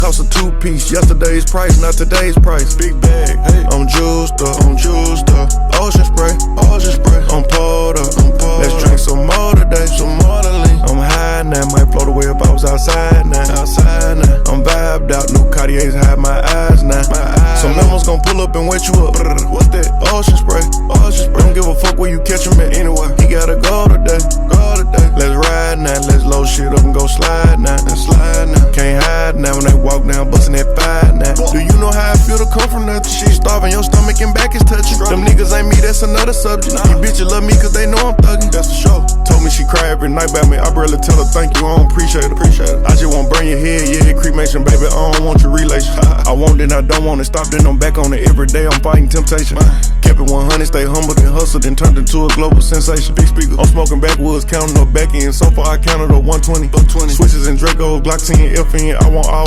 cost a two-piece. Yesterday's price, not today's price. Big bag, hey. I'm juiced up, Ocean spray, I'm pulled up, Let's drink some more today, I'm high now, might float away if I was outside now. I'm vibed out, new Cartiers hide my eyes now. Some lemons gon' pull up and wet you up. What's that? Ocean spray. Don't give a fuck where you catch him at anywhere. He gotta go today. Let's ride now, let's load shit up and go slide now. Can't hide now when they walk down, bustin' that five now. Do you know how I feel to come from nothing? Shit starving, your stomach and back is touching. Them niggas ain't me, that's another subject. You bitches love me cause they know I'm thuggin'. That's for sure. Told me she cry every night about me. I barely tell her thank you, I don't appreciate it. I just wanna burn your head, yeah, cremation, baby. I don't want your relation. I want it, I don't want it. Stop, then I'm back on it every day. I'm fighting temptation. Kept it 100, stay humble, then hustled, then turned into a global sensation. Big speaker, I'm smoking backwoods, counting up back end. So far I counted up 120. Switches and Draco, Glock 10, FN. I want all